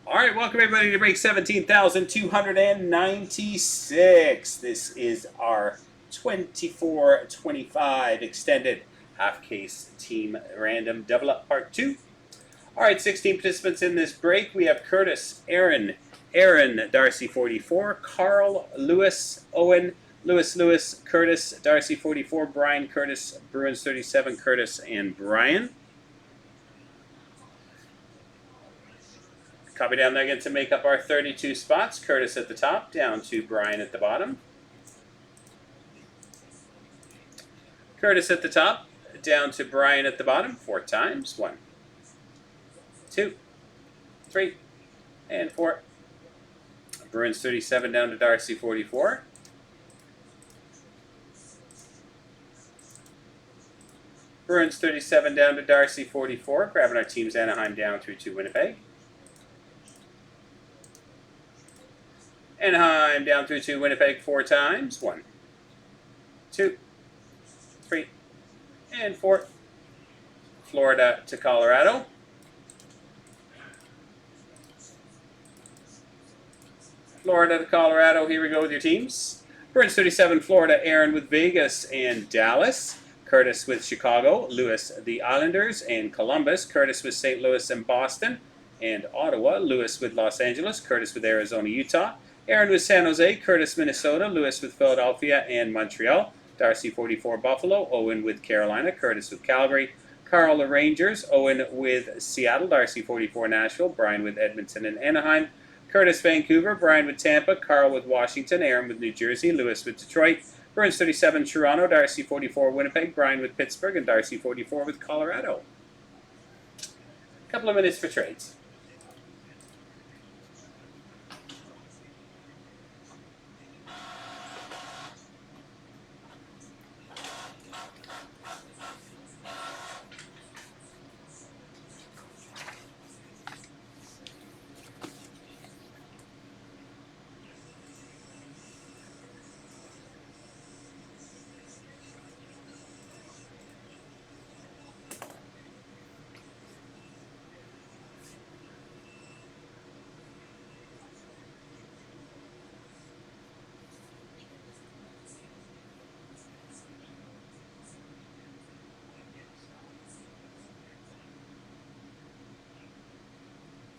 All right, welcome everybody to break 17,296. This is our 24-25 extended half case team random double up part 2. All right, 16 participants in this break. We have Curtis, Aaron, Darcy 44, Carl, Lewis, Owen, Lewis, Curtis, Darcy 44, Brian, Curtis, Bruins 37, Curtis, and Brian. Copy down there again to make up our 32 spots. Curtis at the top, down to Brian at the bottom. Curtis at the top, down to Brian at the bottom, 4 times. 1, 2, 3, and 4. Bruins 37 down to Darcy 44. Bruins 37 down to Darcy 44. Grabbing our teams Anaheim down through to Winnipeg. Anaheim down through to Winnipeg 4 times. 1, 2, 3, and 4. Florida to Colorado. Florida to Colorado. Here we go with your teams. Bruins 37, Florida, Aaron with Vegas and Dallas. Curtis with Chicago. Lewis, the Islanders and Columbus. Curtis with St. Louis and Boston and Ottawa. Lewis with Los Angeles. Curtis with Arizona, Utah. Aaron with San Jose, Curtis, Minnesota, Lewis with Philadelphia and Montreal, Darcy 44, Buffalo, Owen with Carolina, Curtis with Calgary, Carl the Rangers, Owen with Seattle, Darcy 44, Nashville, Brian with Edmonton and Anaheim, Curtis, Vancouver, Brian with Tampa, Carl with Washington, Aaron with New Jersey, Lewis with Detroit, Bruins 37, Toronto, Darcy 44, Winnipeg, Brian with Pittsburgh, and Darcy 44 with Colorado. A couple of minutes for trades.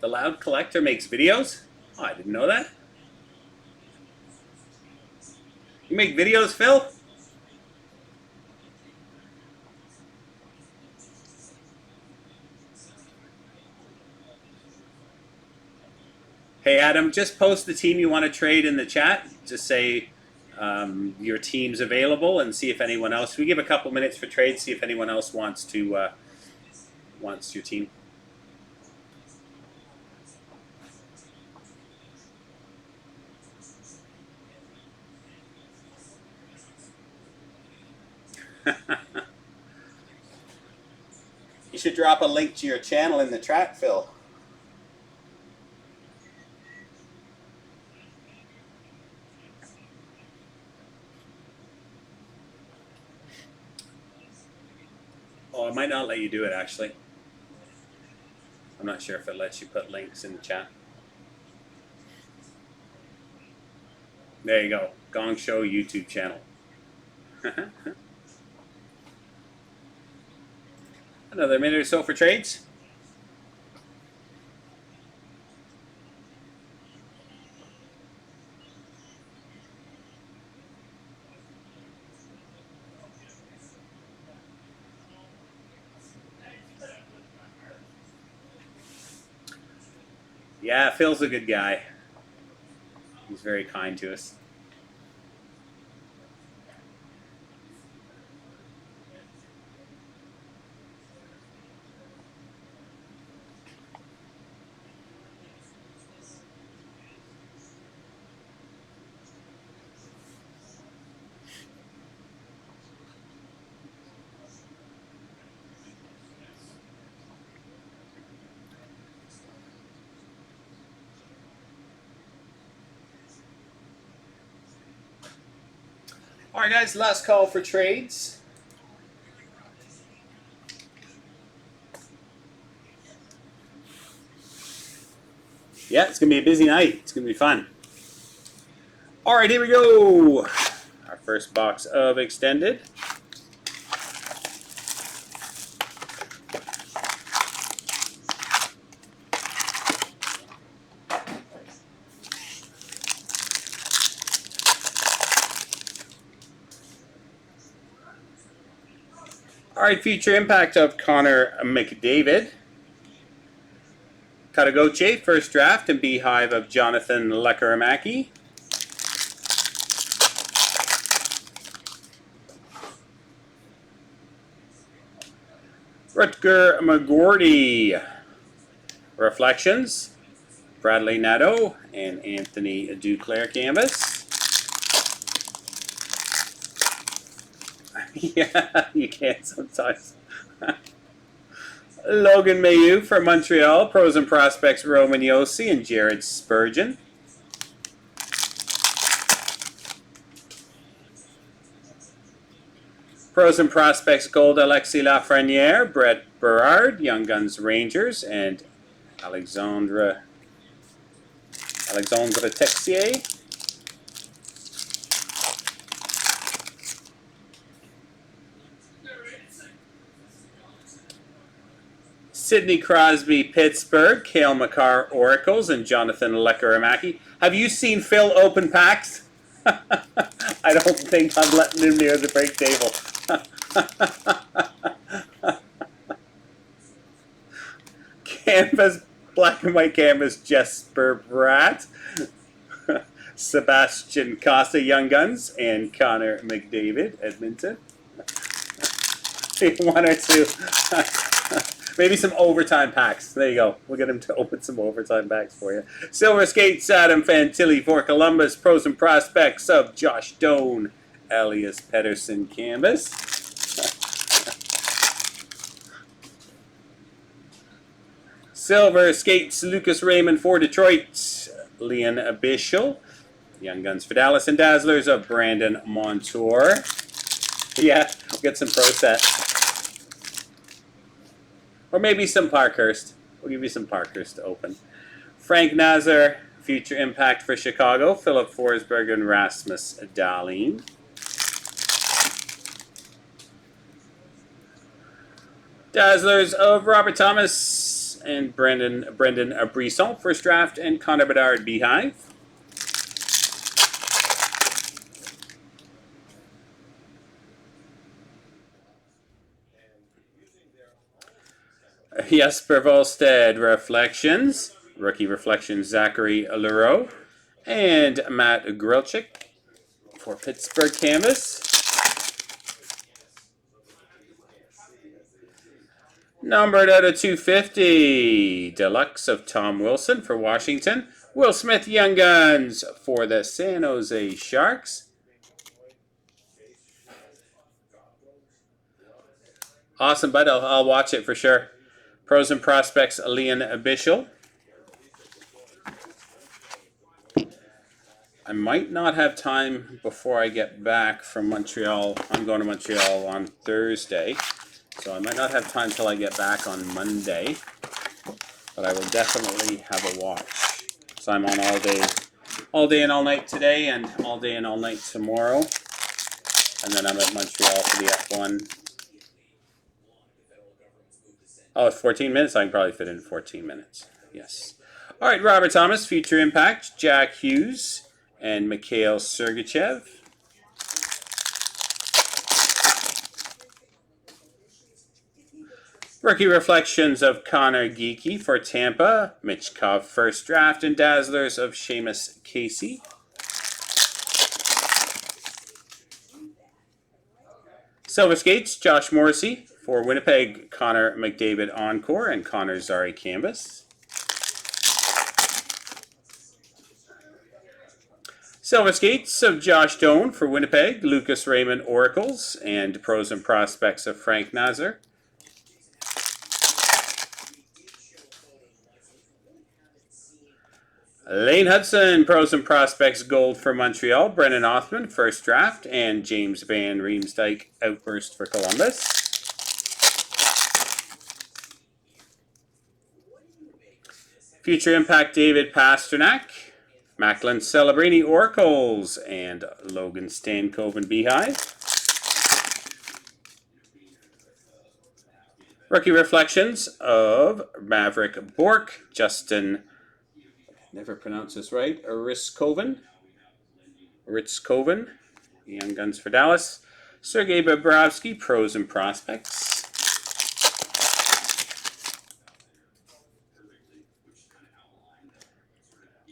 The Loud Collector makes videos? Oh, I didn't know that. You make videos, Phil? Hey, Adam, just post the team you want to trade in the chat. Just say your team's available and see if anyone else. We give a couple minutes for trades, see if anyone else wants to wants your team. You should drop a link to your channel in the chat, Phil. Oh, it might not let you do it, actually. I'm not sure if it lets you put links in the chat. There you go. Gong Show YouTube channel. Another minute or so for trades. Yeah, Phil's a good guy. He's very kind to us. All right, guys, last call for trades. Yeah, it's going to be a busy night. It's going to be fun. All right, here we go. Our first box of Extended. All right, future impact of Connor McDavid. Katagoche, first draft, and Beehive of Jonathan Lekkerimäki. Rutger McGordy, Reflections. Bradley Nadeau and Anthony Duclair canvas. Yeah, you can sometimes. Logan Mailloux for Montreal, Pros and Prospects Roman Josi and Jared Spurgeon. Pros and Prospects Gold, Alexis Lafreniere, Brett Berard, Young Guns Rangers, and Alexandre Texier. Sidney Crosby, Pittsburgh, Cale Makar, Oracles, and Jonathan Lekkerimäki. Have you seen Phil open packs? I don't think I'm letting him near the break table. Canvas, black and white canvas, Jesper Bratt, Sebastian Costa, Young Guns, and Connor McDavid, Edmonton. One or two. Maybe some overtime packs. There you go. We'll get him to open some overtime packs for you. Silver Skates, Adam Fantilli for Columbus. Pros and Prospects of Josh Doan, Elias Pettersson canvas. Silver Skates, Lucas Raymond for Detroit, Leon Bischel. Young Guns for Dallas, and Dazzlers of Brandon Montour. Yeah, we'll get some Pro sets. Or maybe some Parkhurst. We'll give you some Parkhurst to open. Frank Nazar, Future Impact for Chicago. Philip Forsberg and Rasmus Dahlin. Dazzlers of Robert Thomas and Brendan Brisson, first draft, and Connor Bedard Beehive. Jesper Volstead, Reflections. Rookie Reflections, Zachary Leroux. And Matt Grilchik for Pittsburgh canvas. Numbered out of 250, Deluxe of Tom Wilson for Washington. Will Smith, Young Guns for the San Jose Sharks. Awesome, bud. I'll watch it for sure. Pros and Prospects, Leon Bischel. I might not have time before I get back from Montreal. I'm going to Montreal on Thursday, so I might not have time till I get back on Monday, but I will definitely have a watch. So I'm on all day and all night today, and all day and all night tomorrow, and then I'm at Montreal for the F1. Oh, it's 14 minutes? I can probably fit in 14 minutes. Yes. All right, Robert Thomas, Future Impact, Jack Hughes, and Mikhail Sergachev. Rookie Reflections of Connor Geekie for Tampa, Michkov first draft, and Dazzlers of Seamus Casey. Silver Skates, Josh Morrissey for Winnipeg, Connor McDavid Encore, and Connor Zary canvas. Silver Skates of Josh Doan for Winnipeg, Lucas Raymond Oracles, and Pros and Prospects of Frank Nazar. Lane Hudson, Pros and Prospects Gold for Montreal, Brennan Othman, first draft, and James Van Riemsdyk Outburst for Columbus. Future Impact David Pasternak, Macklin Celebrini Oracles, and Logan Stankoven Beehive. Rookie Reflections of Maverick Bork, Justin, never pronounce this right, Ritzkoven, Young Guns for Dallas. Sergei Bobrovsky, Pros and Prospects.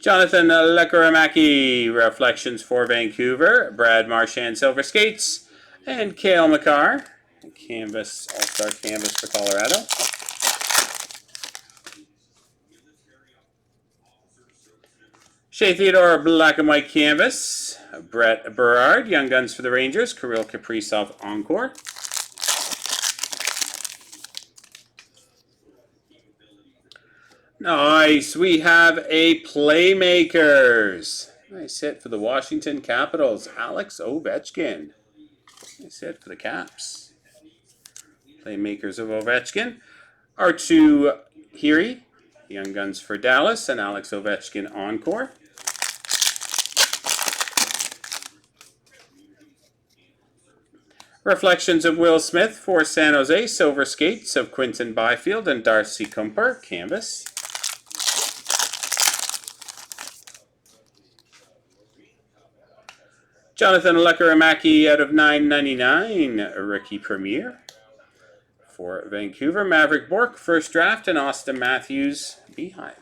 Jonathan Lekaramaki, Reflections for Vancouver. Brad Marchand, Silver Skates. And Cale Makar, Canvas, All-Star Canvas for Colorado. Shea Theodore, Black and White Canvas. Brett Berard, Young Guns for the Rangers. Kirill Kaprizov, Encore. Nice. We have a Playmakers. Nice hit for the Washington Capitals. Alex Ovechkin. Nice hit for the Caps. Playmakers of Ovechkin. R2 Heary, Young Guns for Dallas, and Alex Ovechkin Encore. Reflections of Will Smith for San Jose. Silver Skates of Quinton Byfield and Darcy Kumper. Canvas. Jonathan Lekaramaki out of 999, Rookie Premier. For Vancouver, Maverick Bork, First Draft, and Austin Matthews, Beehive.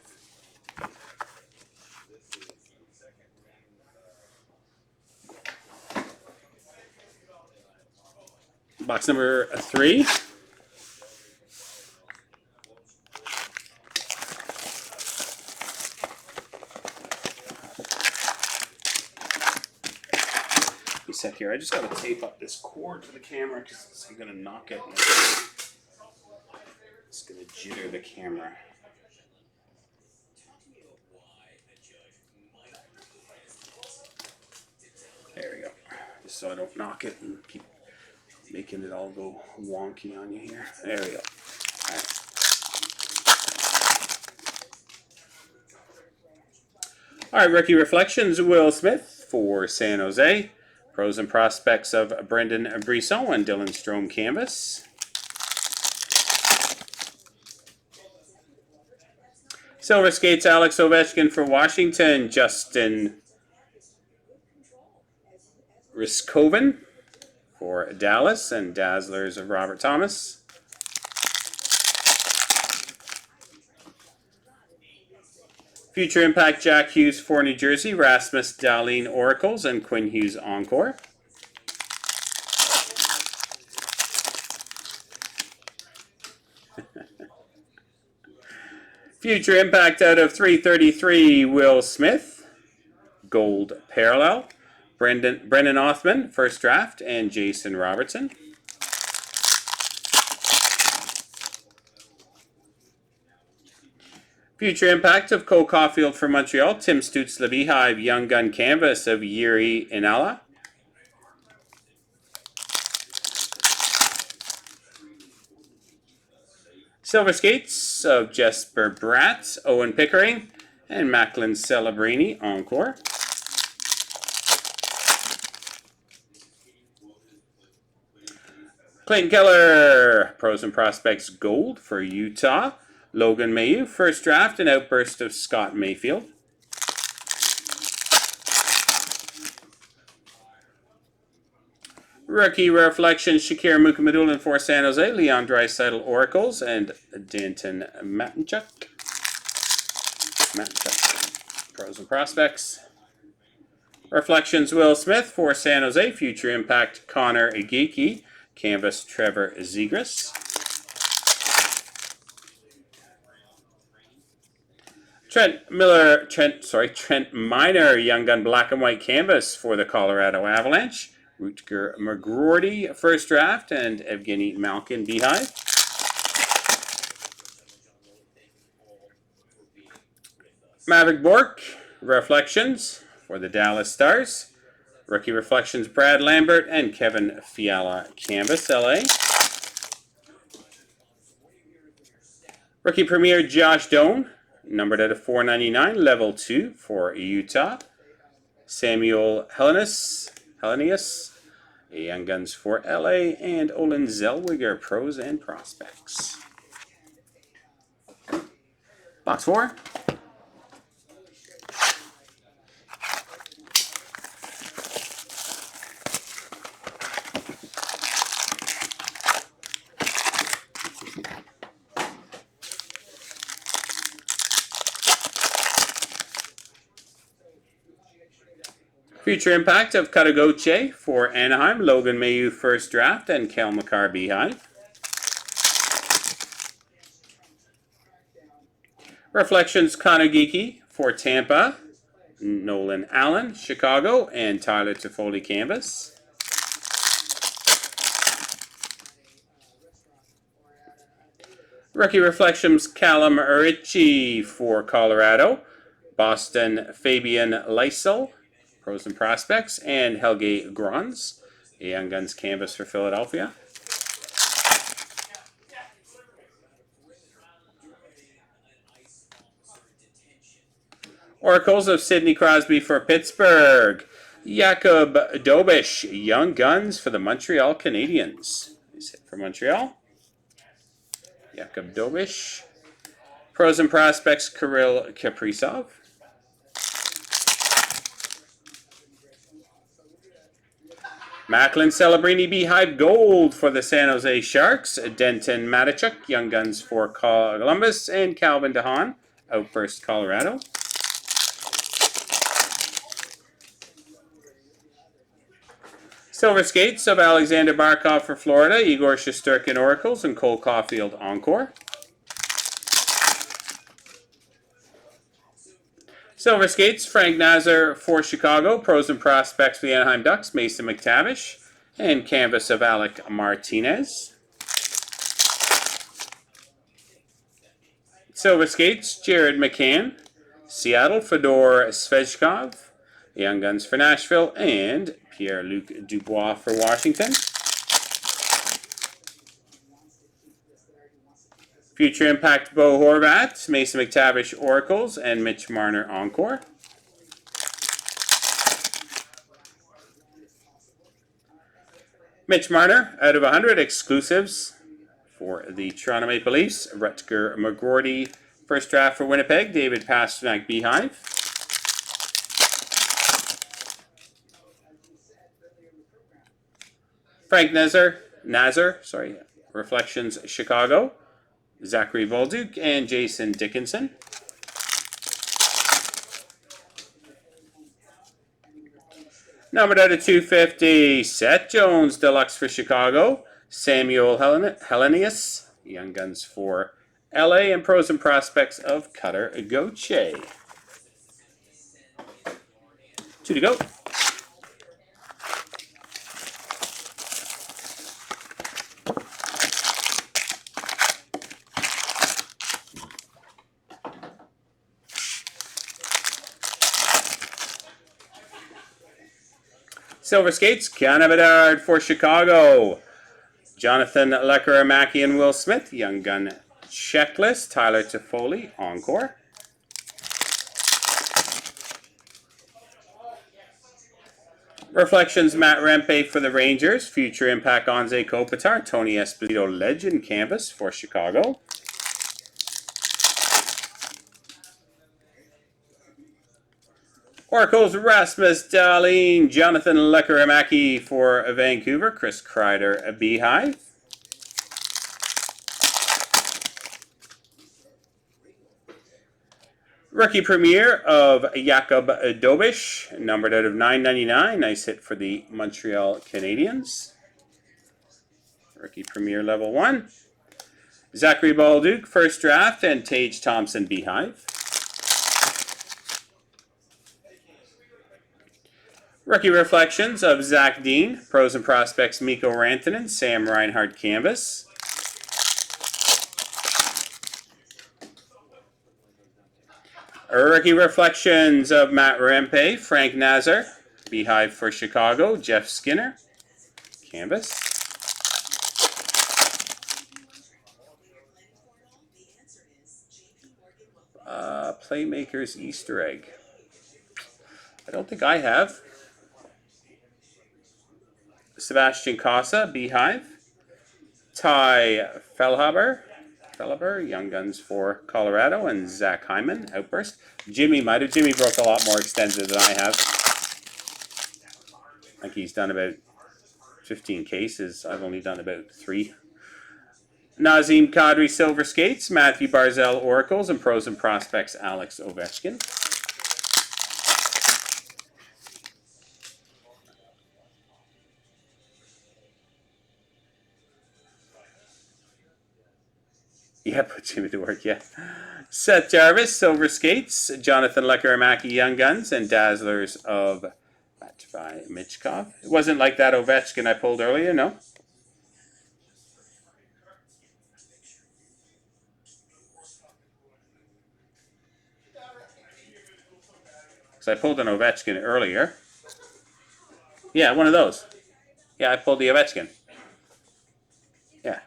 Box number 3. A sec here. I just got to tape up this cord to the camera because I'm going to knock it. It's going to jitter the camera. There we go. Just so I don't knock it and keep making it all go wonky on you here. There we go. All right. All right, Rookie Reflections, Will Smith for San Jose. Pros and Prospects of Brendan Brisson and Dylan Strome Canvas. Silver Skates, Alex Ovechkin for Washington. Justin Ritzkoven for Dallas, and Dazzlers of Robert Thomas. Future Impact Jack Hughes for New Jersey. Rasmus Dahlin Oracles and Quinn Hughes Encore. Future Impact out of 333, Will Smith. Gold Parallel. Brendan Othman, First Draft, and Jason Robertson. Future Impact of Cole Caulfield for Montreal. Tim Stutz the Beehive, Young Gun Canvas of Yuri Inala. Silver Skates of Jesper Bratt, Owen Pickering, and Macklin Celebrini Encore. Clayton Keller, Pros and Prospects Gold for Utah. Logan Mailloux, First Draft, and Outburst of Scott Mayfield. Rookie Reflections, Shakir Mukhamadullin for San Jose. Leon Draisaitl Oracles, and Danton Matchuk. Pros and Prospects. Reflections, Will Smith for San Jose. Future Impact, Connor Igiki. Canvas, Trevor Zegras. Trent Miner, Young Gun Black and White Canvas for the Colorado Avalanche. Rutger McGroarty, First Draft, and Evgeny Malkin Beehive. Maverick Bork, Reflections for the Dallas Stars. Rookie Reflections, Brad Lambert and Kevin Fiala Canvas, LA. Rookie Premier, Josh Doan, numbered out of 499, level 2 for Utah. Samuel Hellenius, Young Guns for LA, and Olin Zellweger, Pros and Prospects. Box 4. Future impact of Katagoche for Anaheim, Logan Mailloux first draft, and Kel McCarr Beehive. Reflections Kanagiki for Tampa, Nolan Allen, Chicago, and Tyler Toffoli canvas. Rookie Reflections Callum Ritchie for Colorado, Boston Fabian Lysell, Pros and Prospects, and Helge Grons, a Young Guns canvas for Philadelphia. Oracles of Sidney Crosby for Pittsburgh, Jakob Dobish, Young Guns for the Montreal Canadiens. Nice hit for Montreal. Jakob Dobish. Pros and Prospects, Kirill Kaprizov. Macklin Celebrini Beehive Gold for the San Jose Sharks. Denton Matichuk, Young Guns for Columbus. And Calvin DeHaan, Outburst Colorado. Silver Skates of Alexander Barkov for Florida. Igor Shesterkin Oracles and Cole Caulfield Encore. Silver Skates, Frank Nazar for Chicago. Pros and Prospects for the Anaheim Ducks, Mason McTavish. And canvas of Alec Martinez. Silver Skates, Jared McCann. Seattle, Fedor Svechkov. Young Guns for Nashville. And Pierre-Luc Dubois for Washington. Future Impact Bo Horvat, Mason McTavish Oracles, and Mitch Marner Encore. Mitch Marner, out of 100 exclusives for the Toronto Maple Leafs. Rutger McGroarty, first draft for Winnipeg. David Pastrnak Beehive. Frank Nazar, Reflections Chicago. Zachary Volduke and Jason Dickinson. Numbered out of 250, Seth Jones Deluxe for Chicago. Samuel Hellenius, Young Guns for LA, and Pros and Prospects of Cutter Gauthier. 2 to go. Silver Skates, Connor Bedard for Chicago. Jonathan Lekkerimäki and Will Smith, Young Gun Checklist. Tyler Toffoli, Encore. Reflections, Matt Rempe for the Rangers. Future Impact, Anze Kopitar. Tony Esposito, Legend Canvas for Chicago. Oracles, Rasmus Dahlin, Jonathan Lekkerimäki for Vancouver, Chris Kreider, Beehive. Rookie premiere of Jakob Dobish, numbered out of 999. Nice hit for the Montreal Canadiens. Rookie premiere level 1. Zachary Bolduc, first draft, and Tage Thompson Beehive. Rookie Reflections of Zach Dean, Pros and Prospects Mikko Rantanen, Sam Reinhart Canvas. Rookie Reflections of Matt Rempe, Frank Nazar, Beehive for Chicago, Jeff Skinner, Canvas. Playmakers Easter egg. I don't think I have. Sebastian Casa, Beehive. Ty Fellhaber, Young Guns for Colorado, and Zach Hyman, Outburst. Jimmy might have. Jimmy broke a lot more extended than I have. I think he's done about 15 cases. I've only done about 3. Nazem Kadri, Silver Skates. Matthew Barzell, Oracles, and Pros and Prospects, Alex Ovechkin. Yeah, put Jimmy to work, yeah. Seth Jarvis, Silver Skates. Jonathan Lekaramaki, Young Guns, and Dazzlers of Matvei Michkov. It wasn't like that Ovechkin I pulled earlier, no? Because I pulled an Ovechkin earlier. Yeah, one of those. Yeah, I pulled the Ovechkin. Yeah.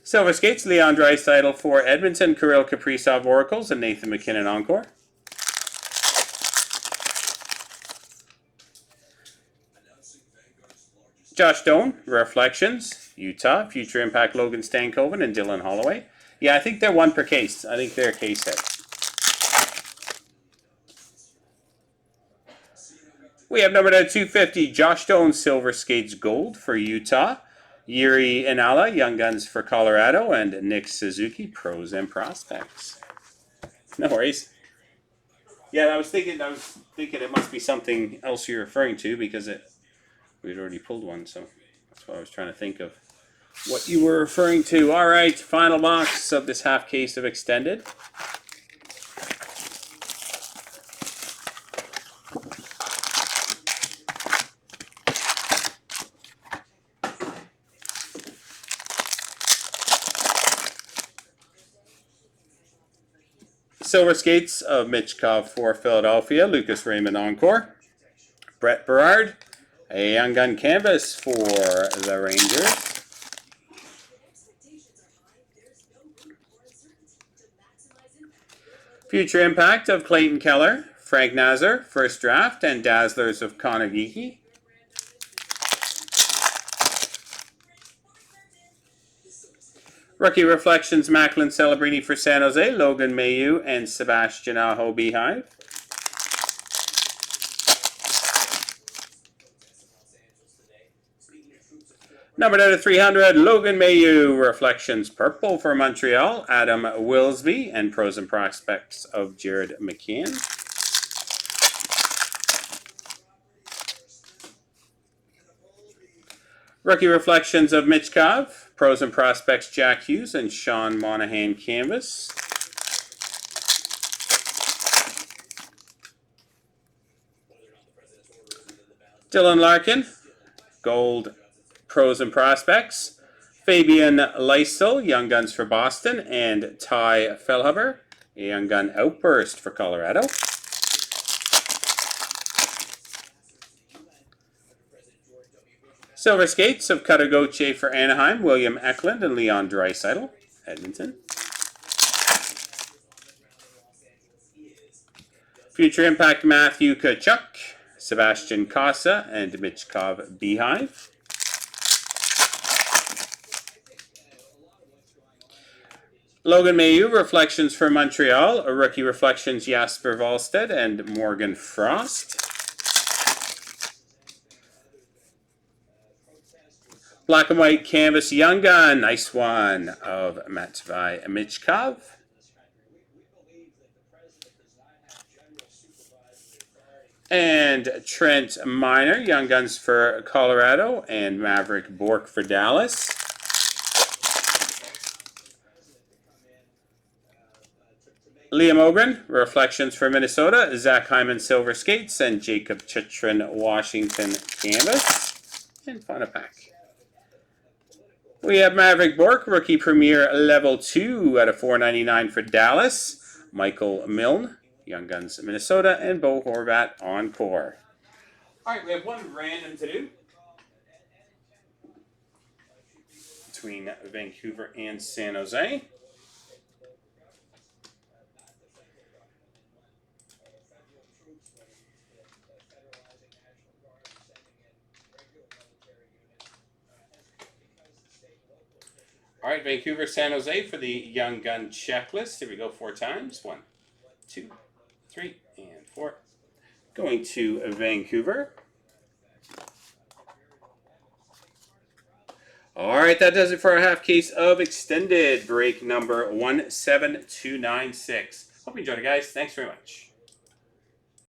Silver Skates, Leon Draisaitl for Edmonton, Kirill Kaprizov, Oracles, and Nathan McKinnon, Encore. Josh Doan, Reflections, Utah, Future Impact, Logan Stankoven, and Dylan Holloway. Yeah, I think they're 1 per case. I think they're a case hit. We have number 250, Josh Doan, Silver Skates Gold for Utah. Yuri Inala, Young Guns for Colorado, and Nick Suzuki, Pros and Prospects. No worries. Yeah, I was thinking it must be something else you're referring to because we'd already pulled one, so that's what I was trying to think of. What you were referring to. All right, final box of this half case of Extended. Silver Skates of Michkov for Philadelphia, Lucas Raymond, Encore. Brett Berard, a Young Gun Canvas for the Rangers. Future Impact of Clayton Keller, Frank Nazar, First Draft, and Dazzlers of Connor Geeky. Rookie Reflections, Macklin Celebrini for San Jose, Logan Mailloux, and Sebastian Aho, Beehive. Number 300, Logan Mailloux, Reflections Purple for Montreal, Adam Wilsby, and Pros and Prospects of Jared McCann. Rookie Reflections of Michkov, Pros and Prospects Jack Hughes, and Sean Monahan Canvas. Dylan Larkin, Gold Pros and Prospects. Fabian Lysel, Young Guns for Boston, and Ty Fellhaber, a Young Gun Outburst for Colorado. Silver Skates of Cutter Gauthier for Anaheim, William Eklund, and Leon Draisaitl, Edmonton. Future Impact, Matthew Tkachuk, Sebastian Casa, and Michkov, Beehive. Logan Mailloux, Reflections for Montreal, a Rookie Reflections, Jasper Wallstedt, and Morgan Frost. Black and White Canvas Young Gun, nice one, of Matvei Michkov. And Trent Miner, Young Guns for Colorado, and Maverick Bork for Dallas. Liam Ogren, Reflections for Minnesota, Zach Hyman, Silver Skates, and Jacob Chychrun, Washington Canvas. And final pack. We have Maverick Bork, Rookie Premier Level 2 out of 499 for Dallas. Michael Milne, Young Guns Minnesota, and Bo Horvat, Encore. All right, we have one random to do. between Vancouver and San Jose. All right, Vancouver, San Jose for the Young Gun checklist. Here we go 4 times. 1, 2, 3, and 4. Going to Vancouver. All right, that does it for our half case of extended break number 17296. Hope you enjoyed it, guys. Thanks very much.